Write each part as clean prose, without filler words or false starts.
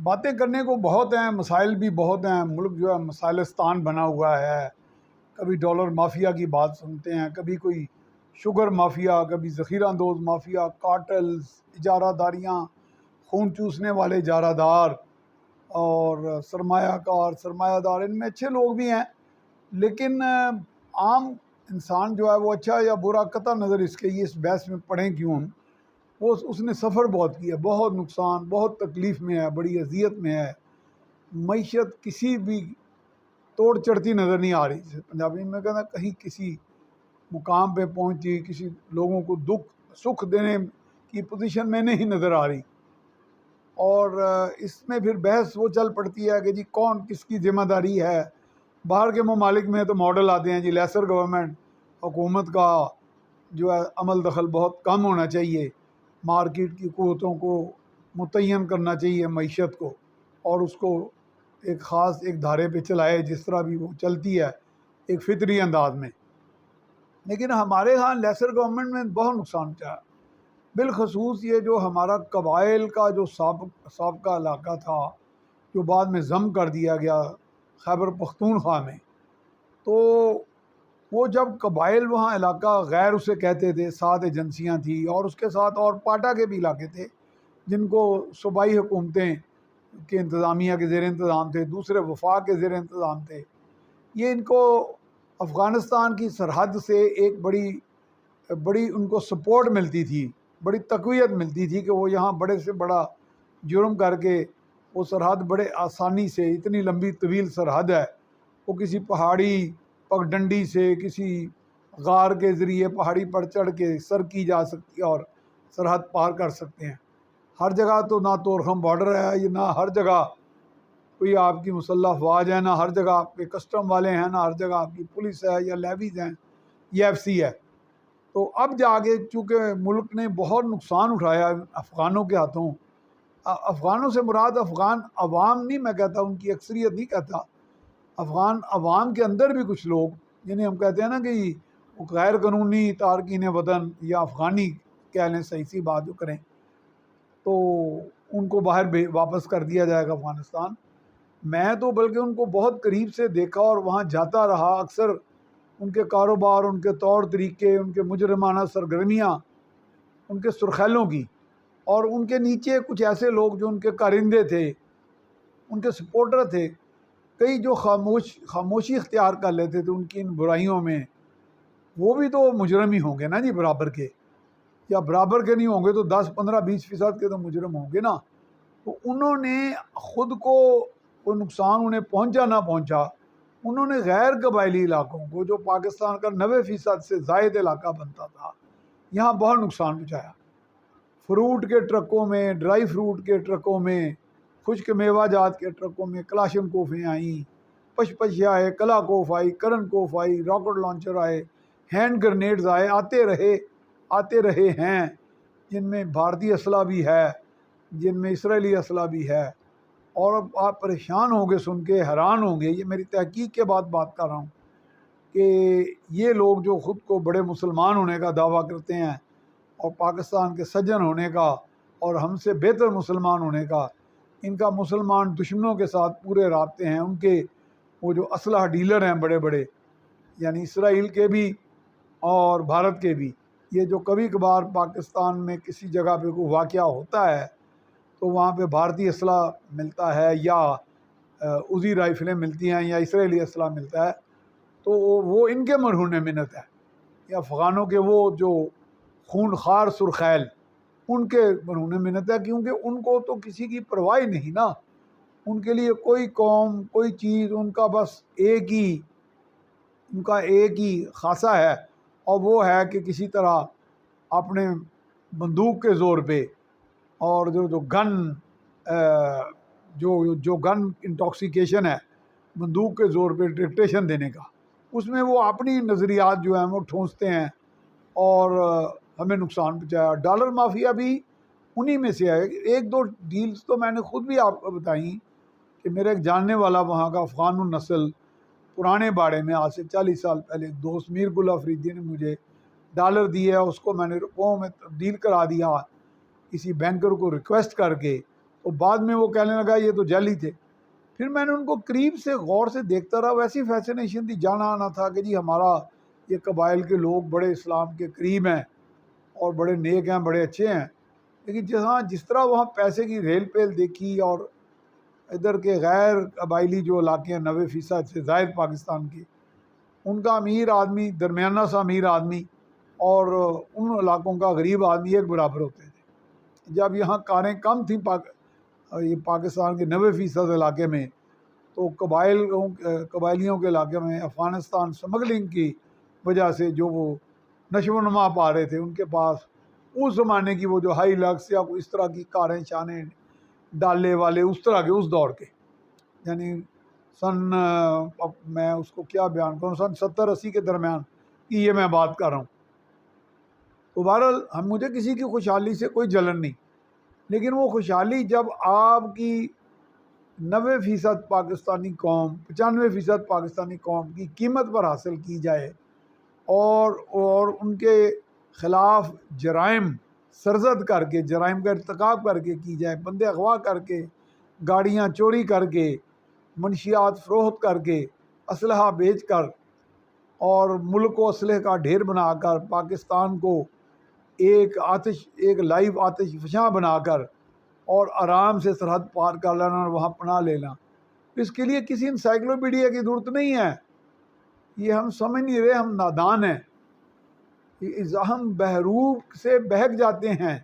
باتیں کرنے کو بہت ہیں، مسائل بھی بہت ہیں۔ ملک جو ہے مسائلستان بنا ہوا ہے۔ کبھی ڈالر مافیا کی بات سنتے ہیں، کبھی کوئی شوگر مافیا، کبھی ذخیرہ اندوز مافیا، کارٹلز، اجارہ داریاں، خون چوسنے والے اجارہ دار اور سرمایہ کار، سرمایہ دار، ان میں اچھے لوگ بھی ہیں، لیکن عام انسان جو ہے وہ اچھا یا برا قطع نظر اس کے، یہ اس بحث میں پڑھیں کیوں ہم، وہ اس نے سفر بہت کیا، بہت نقصان، بہت تکلیف میں ہے، بڑی اذیت میں ہے۔ معیشت کسی بھی توڑ چڑھتی نظر نہیں آ رہی، جسے پنجابی میں کہنا کہیں کسی مقام پہ پہنچی، کسی لوگوں کو سکھ دینے کی پوزیشن میں نہیں نظر آ رہی۔ اور اس میں پھر بحث وہ چل پڑتی ہے کہ جی کون کس کی ذمہ داری ہے۔ باہر کے ممالک میں تو ماڈل آتے ہیں جی لیسر گورنمنٹ، حکومت کا جو ہے عمل دخل بہت کم ہونا چاہیے، مارکیٹ کی قوتوں کو متعین کرنا چاہیے معیشت کو، اور اس کو ایک خاص ایک دھارے پہ چلائے جس طرح بھی وہ چلتی ہے ایک فطری انداز میں۔ لیکن ہمارے ہاں لیسر گورنمنٹ میں بہت نقصان پہنچا، بالخصوص یہ جو ہمارا قبائل کا جو سابقہ علاقہ تھا، جو بعد میں ضم کر دیا گیا خیبر پختونخوا میں، تو وہ جب قبائل وہاں علاقہ غیر اسے کہتے تھے، 7 ایجنسیاں تھیں اور اس کے ساتھ اور پاٹا کے بھی علاقے تھے جن کو صوبائی حکومتیں کے انتظامیہ کے زیر انتظام تھے، دوسرے وفاق کے زیر انتظام تھے۔ یہ ان کو افغانستان کی سرحد سے ایک بڑی ان کو سپورٹ ملتی تھی، بڑی تقویت ملتی تھی کہ وہ یہاں بڑے سے بڑا جرم کر کے وہ سرحد بڑے آسانی سے، اتنی لمبی طویل سرحد ہے، وہ کسی پہاڑی پگڈنڈی سے، کسی غار کے ذریعے پہاڑی پر چڑھ کے سر کی جا سکتی ہے اور سرحد پار کر سکتے ہیں۔ ہر جگہ تو نہ طورخم بارڈر ہے، یہ نہ ہر جگہ کوئی آپ کی مسلح افواج ہے، نہ ہر جگہ آپ کے کسٹم والے ہیں، نہ ہر جگہ آپ کی پولیس ہے یا لیویز ہیں یا ایف سی ہے۔ تو اب جا کے چونکہ ملک نے بہت نقصان اٹھایا افغانوں کے ہاتھوں، افغانوں سے مراد افغان عوام نہیں، میں کہتا ان کی اکثریت نہیں کہتا، افغان عوام کے اندر بھی کچھ لوگ جنہیں ہم کہتے ہیں نا کہ وہ غیر قانونی تارکین وطن یا افغانی کہہ لیں، صحیح سی بات جو کریں، تو ان کو باہر واپس کر دیا جائے گا افغانستان۔ میں تو بلکہ ان کو بہت قریب سے دیکھا اور وہاں جاتا رہا، اکثر ان کے کاروبار، ان کے طور طریقے، ان کے مجرمانہ سرگرمیاں، ان کے سرخیلوں کی، اور ان کے نیچے کچھ ایسے لوگ جو ان کے کارندے تھے، ان کے سپورٹر تھے، کئی جو خاموشی اختیار کر لیتے تھے ان کی ان برائیوں میں، وہ بھی تو مجرم ہی ہوں گے نا جی، برابر کے، یا برابر کے نہیں ہوں گے تو 10 15 20% کے تو مجرم ہوں گے نا۔ تو انہوں نے خود کو کوئی نقصان انہیں پہنچا نہ پہنچا، انہوں نے غیر قبائلی علاقوں کو، جو پاکستان کا 90% سے زائد علاقہ بنتا تھا، یہاں بہت نقصان پہنچایا۔ فروٹ کے ٹرکوں میں، ڈرائی فروٹ کے ٹرکوں میں، خشک میوہ جات کے ٹرکوں میں کلاشن کوفیں آئیں، پشپش آئے، کلا کوف آئی، کرن کوف آئی، راکٹ لانچر آئے، ہینڈ گرنیڈز آئے، آتے رہے ہیں، جن میں بھارتی اسلحہ بھی ہے، جن میں اسرائیلی اسلحہ بھی ہے۔ اور اب آپ پریشان ہوں گے سن کے، حیران ہوں گے، یہ میری تحقیق کے بعد بات کر رہا ہوں، کہ یہ لوگ جو خود کو بڑے مسلمان ہونے کا دعویٰ کرتے ہیں اور پاکستان کے سجن ہونے کا اور ہم سے بہتر مسلمان ہونے کا، ان کا مسلمان دشمنوں کے ساتھ پورے رابطے ہیں۔ ان کے وہ جو اسلحہ ڈیلر ہیں بڑے بڑے، یعنی اسرائیل کے بھی اور بھارت کے بھی، یہ جو کبھی کبھار پاکستان میں کسی جگہ پہ کوئی واقعہ ہوتا ہے تو وہاں پہ بھارتی اسلحہ ملتا ہے یا عزی رائفلیں ملتی ہیں یا اسرائیلی اسلحہ ملتا ہے، تو وہ ان کے مرہون منت ہے، یا افغانوں کے وہ جو خون خوار سرخیل، ان کے مرہون منت ہے، کیونکہ ان کو تو کسی کی پرواہ نہیں نا، ان کے لیے کوئی قوم، کوئی چیز، ان کا بس ان کا ایک ہی خاصہ ہے، اور وہ ہے کہ کسی طرح اپنے بندوق کے زور پہ اور جو گن انٹاکسیکیشن ہے، بندوق کے زور پہ ڈکٹیشن دینے کا، اس میں وہ اپنی نظریات جو ہیں وہ ٹھونستے ہیں اور ہمیں نقصان پہنچایا۔ ڈالر مافیا بھی انہی میں سے ہے۔ 1-2 ڈیلز تو میں نے خود بھی آپ کو بتائیں کہ میرا ایک جاننے والا وہاں کا افغان النسل، پرانے باڑے میں، آج سے 40 سال پہلے، دوست میر گل افریدی نے مجھے ڈالر دیے، اس کو میں نے روپوں میں تبدیل کرا دیا کسی بینکر کو ریکویسٹ کر کے، تو بعد میں وہ کہنے لگا یہ تو جعلی تھے. پھر میں نے ان کو قریب سے غور سے دیکھتا رہا. ویسی فیسنیشن تھی، جانا آنا تھا کہ جی ہمارا یہ قبائل کے لوگ بڑے اسلام کے قریب ہیں اور بڑے نیک ہیں، بڑے اچھے ہیں. لیکن جس طرح وہاں پیسے کی ریل پیل دیکھی، اور ادھر کے غیر قبائلی جو علاقے ہیں 90% سے زائد پاکستان کے، ان کا امیر آدمی درمیانہ سا امیر آدمی اور ان علاقوں کا غریب آدمی ایک برابر ہوتے تھے. جب یہاں کاریں کم تھیں یہ پاکستان کے 90% علاقے میں، تو قبائلیوں کے علاقے میں افغانستان سمگلنگ کی وجہ سے جو وہ نشو و نما پا رہے تھے، ان کے پاس اس زمانے کی وہ جو ہائی لکس یا کوئی اس طرح کی کاریں شانیں ڈالے والے اس طرح کے اس دور کے، یعنی اب میں اس کو کیا بیان کروں، 70-80 کے درمیان کی یہ میں بات کر رہا ہوں. تو بہرحال مجھے کسی کی خوشحالی سے کوئی جلن نہیں، لیکن وہ خوشحالی جب آپ کی 90% پاکستانی قوم، 95% پاکستانی قوم کی قیمت پر حاصل کی جائے اور ان کے خلاف جرائم سرزد کر کے، جرائم کا ارتکاب کر کے کی جائے، بندے اغوا کر کے، گاڑیاں چوری کر کے، منشیات فروخت کر کے، اسلحہ بیچ کر، اور ملک کو اسلحے کا ڈھیر بنا کر، پاکستان کو ایک لائیو آتش فشاں بنا کر، اور آرام سے سرحد پار کر لینا اور وہاں پناہ لینا. اس کے لیے کسی انسائکلوپیڈیا کی ضرورت نہیں ہے. یہ ہم سمجھ نہیں رہے، ہم نادان ہیں. ہم بحروب سے بہک جاتے ہیں.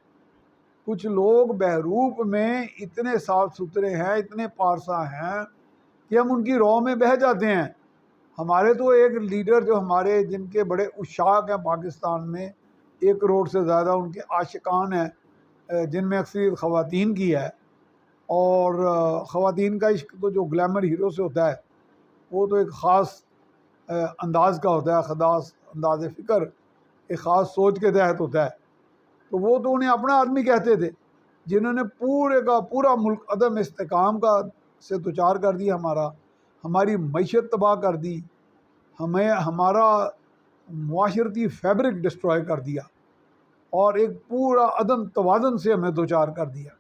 کچھ لوگ بحروب میں اتنے صاف ستھرے ہیں، اتنے پارسا ہیں کہ ہم ان کی رو میں بہہ جاتے ہیں. ہمارے تو ایک لیڈر جو ہمارے جن کے بڑے اشاق ہیں پاکستان میں، 1 کروڑ سے زیادہ ان کے عاشقان ہیں، جن میں اکثریت خواتین کی ہے. اور خواتین کا عشق تو جو گلیمر ہیرو سے ہوتا ہے، وہ تو ایک خاص انداز کا ہوتا ہے، خاص انداز فکر، ایک خاص سوچ کے تحت ہوتا ہے. تو وہ تو انہیں اپنا آدمی کہتے تھے، جنہوں نے پورے کا پورا ملک عدم استحکام کا سے دوچار کر دیا، ہماری معیشت تباہ کر دی، ہمارا معاشرتی فیبرک ڈسٹروائے کر دیا، اور ایک پورا عدم توازن سے ہمیں دوچار کر دیا.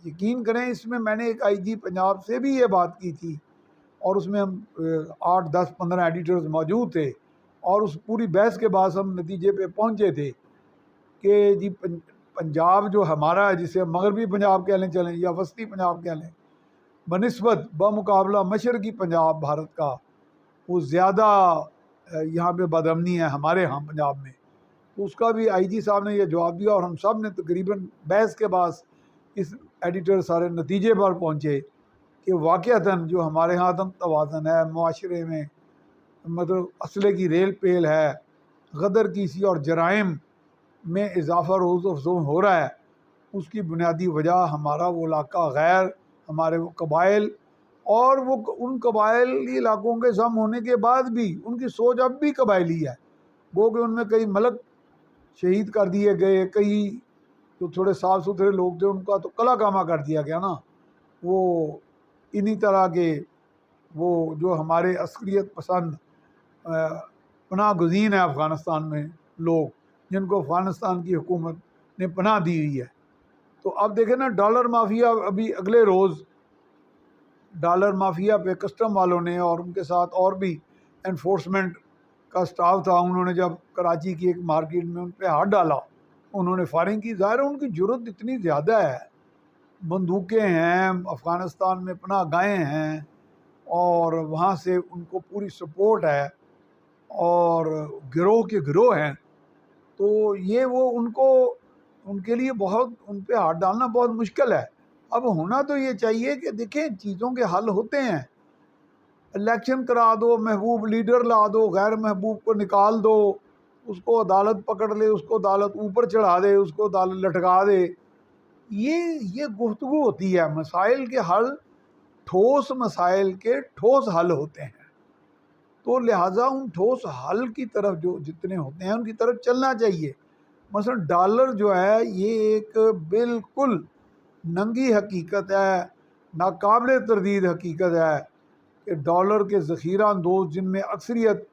یقین کریں، اس میں نے ایک IG پنجاب سے بھی یہ بات کی تھی، اور اس میں ہم 8 10 15 ایڈیٹرز موجود تھے، اور اس پوری بحث کے بعد ہم نتیجے پہ پہنچے تھے کہ جی پنجاب جو ہمارا ہے، جسے مغربی پنجاب کہہ لیں چلیں یا وسطی پنجاب کہہ لیں، بنسبت بمقابلہ مشرقی پنجاب بھارت کا، وہ زیادہ یہاں پہ بدامنی ہے ہمارے ہاں پنجاب میں. تو اس کا بھی IG صاحب نے یہ جواب دیا، اور ہم سب نے تقریباً بحث کے بعد اس ایڈیٹر سارے نتیجے پر پہنچے کہ واقعتاً جو ہمارے ہاں عدم توازن ہے معاشرے میں، مطلب اسلحے کی ریل پیل ہے، غدر کیسی اور جرائم میں اضافہ روز افزوں ہو رہا ہے، اس کی بنیادی وجہ ہمارا وہ علاقہ غیر، ہمارے وہ قبائل، اور وہ ان قبائلی علاقوں کے ضم ہونے کے بعد بھی ان کی سوچ اب بھی قبائلی ہے. گو کہ ان میں کئی ملک شہید کر دیے گئے، کئی جو تھوڑے صاف ستھرے لوگ تھے ان کا تو کلا کامہ کر دیا گیا نا. وہ انہی طرح کے وہ جو ہمارے عسکریت پسند پناہ گزین ہیں افغانستان میں لوگ، جن کو افغانستان کی حکومت نے پناہ دی ہوئی ہے. تو اب دیکھیں نا، ڈالر مافیا، ابھی اگلے روز ڈالر مافیا پہ کسٹم والوں نے، اور ان کے ساتھ اور بھی انفورسمنٹ کا سٹاف تھا، انہوں نے جب کراچی کی ایک مارکیٹ میں ان پہ ہاتھ ڈالا، انہوں نے فائرنگ کی. ظاہر ہے ان کی جرت اتنی زیادہ ہے، بندوقیں ہیں، افغانستان میں پناہ گاہیں ہیں، اور وہاں سے ان کو پوری سپورٹ ہے، اور گروہ کے گروہ ہیں. تو یہ وہ ان کے لیے بہت، ان پہ ہاتھ ڈالنا بہت مشکل ہے. اب ہونا تو یہ چاہیے کہ دیکھیں چیزوں کے حل ہوتے ہیں. الیکشن کرا دو، محبوب لیڈر لا دو، غیر محبوب کو نکال دو، اس کو عدالت پکڑ لے، اس کو عدالت اوپر چڑھا دے، اس کو عدالت لٹکا دے. یہ گفتگو ہوتی ہے. مسائل کے حل، ٹھوس مسائل کے ٹھوس حل ہوتے ہیں. تو لہٰذا ان ٹھوس حل کی طرف جو جتنے ہوتے ہیں ان کی طرف چلنا چاہیے. مثلا ڈالر جو ہے یہ ایک بالکل ننگی حقیقت ہے، ناقابل تردید حقیقت ہے کہ ڈالر کے ذخیرہ اندوز، جن میں اکثریت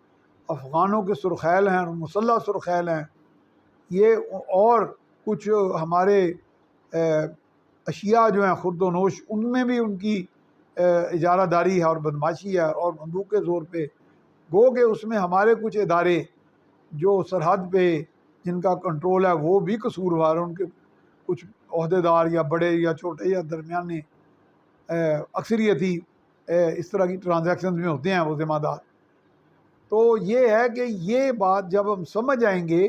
افغانوں کے سرخیل ہیں اور مسلح سرخیل ہیں، یہ اور کچھ ہمارے اشیاء جو ہیں خرد و نوش، ان میں بھی ان کی اجارہ داری ہے اور بدماشی ہے، اور بندوق کے زور پہ گو کہ اس میں ہمارے کچھ ادارے جو سرحد پہ جن کا کنٹرول ہے وہ بھی قصوروار ہیں، ان کے کچھ عہدیدار یا بڑے یا چھوٹے یا درمیانے اکثریتی اس طرح کی ٹرانزیکشنز میں ہوتے ہیں وہ ذمہ دار۔ تو یہ ہے کہ یہ بات جب ہم سمجھ آئیں گے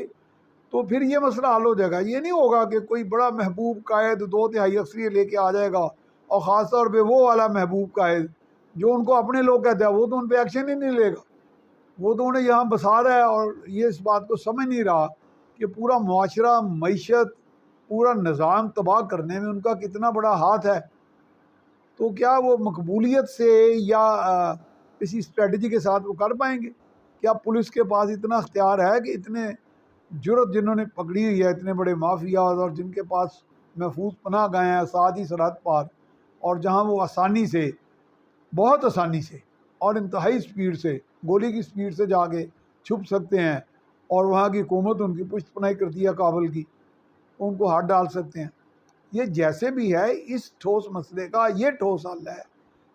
تو پھر یہ مسئلہ حل ہو جائے گا۔ یہ نہیں ہوگا کہ کوئی بڑا محبوب قائد 2/3 اکثریت لے کے آ جائے گا، اور خاص طور پہ وہ والا محبوب قائد جو ان کو اپنے لوگ کہتے ہیں، وہ تو ان پہ ایکشن ہی نہیں لے گا، وہ تو انہیں یہاں بسا رہا ہے اور یہ اس بات کو سمجھ نہیں رہا کہ پورا معاشرہ، معیشت، پورا نظام تباہ کرنے میں ان کا کتنا بڑا ہاتھ ہے۔ تو کیا وہ مقبولیت سے یا کسی اسٹریٹجی کے ساتھ وہ کر پائیں گے؟ کیا پولیس کے پاس اتنا اختیار ہے کہ اتنے جرت جنہوں نے پکڑی ہوئی ہے، اتنے بڑے مافیاز اور جن کے پاس محفوظ پناہ گاہیں ہیں ساتھ ہی سرحد پار، اور جہاں وہ آسانی سے، بہت آسانی سے اور انتہائی سپیڈ سے، گولی کی سپیڈ سے جا کے چھپ سکتے ہیں، اور وہاں کی حکومت ان کی پشت پناہی کرتی ہے کابل کی، ان کو ہاتھ ڈال سکتے ہیں؟ یہ جیسے بھی ہے اس ٹھوس مسئلے کا یہ ٹھوس حل ہے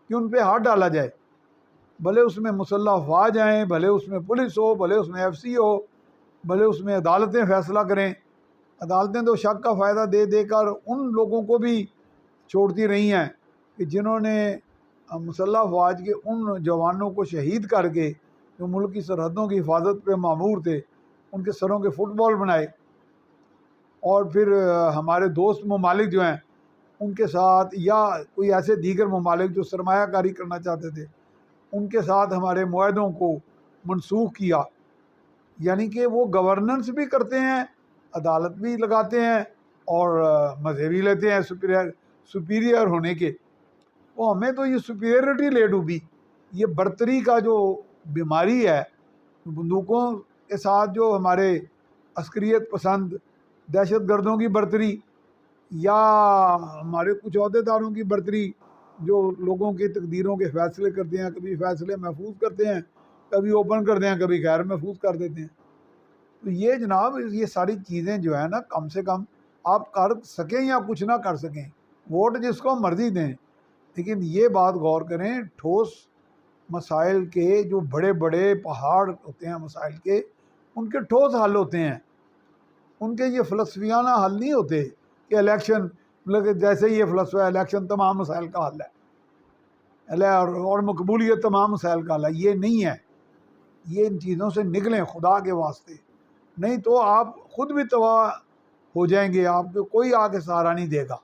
کہ ان پہ ہاتھ ڈالا جائے، بھلے اس میں مسلح افواج آئیں، بھلے اس میں پولیس ہو، بھلے اس میں FCA ہو، بھلے اس میں عدالتیں فیصلہ کریں۔ عدالتیں تو شک کا فائدہ دے دے کر ان لوگوں کو بھی چھوڑتی رہی ہیں کہ جنہوں نے مسلح افواج کے ان جوانوں کو شہید کر کے جو ملک کی سرحدوں کی حفاظت پہ مامور تھے، ان کے سروں کے فٹ بال بنائے، اور پھر ہمارے دوست ممالک جو ہیں ان کے ساتھ، یا کوئی ایسے دیگر ممالک جو سرمایہ کاری کرنا چاہتے تھے، ان کے ساتھ ہمارے معاہدوں کو منسوخ کیا۔ یعنی کہ وہ گورننس بھی کرتے ہیں، عدالت بھی لگاتے ہیں، اور مزے بھی لیتے ہیں سپیریئر ہونے کے۔ وہ ہمیں تو یہ سپیریئرٹی لے ڈوبی، یہ برتری کا جو بیماری ہے، بندوقوں کے ساتھ جو ہمارے عسکریت پسند دہشت گردوں کی برتری، یا ہمارے کچھ عہدیداروں کی برتری جو لوگوں کی تقدیروں کے فیصلے کرتے ہیں، کبھی فیصلے محفوظ کرتے ہیں، کبھی اوپن کرتے ہیں، کبھی غیر محفوظ کر دیتے ہیں۔ تو یہ جناب، یہ ساری چیزیں جو ہے نا، کم سے کم آپ کر سکیں یا کچھ نہ کر سکیں، ووٹ جس کو مرضی دیں، لیکن یہ بات غور کریں، ٹھوس مسائل کے جو بڑے بڑے پہاڑ ہوتے ہیں مسائل کے، ان کے ٹھوس حل ہوتے ہیں، ان کے یہ فلسفیانہ حل نہیں ہوتے کہ الیکشن، مطلب جیسے یہ فلسفہ ہے الیکشن تمام مسائل کا حل ہے، اور مقبولیت تمام مسائل کا حل ہے۔ یہ نہیں ہے، یہ ان چیزوں سے نکلیں خدا کے واسطے، نہیں تو آپ خود بھی تباہ ہو جائیں گے، آپ کو کوئی آ کے سہارا نہیں دے گا۔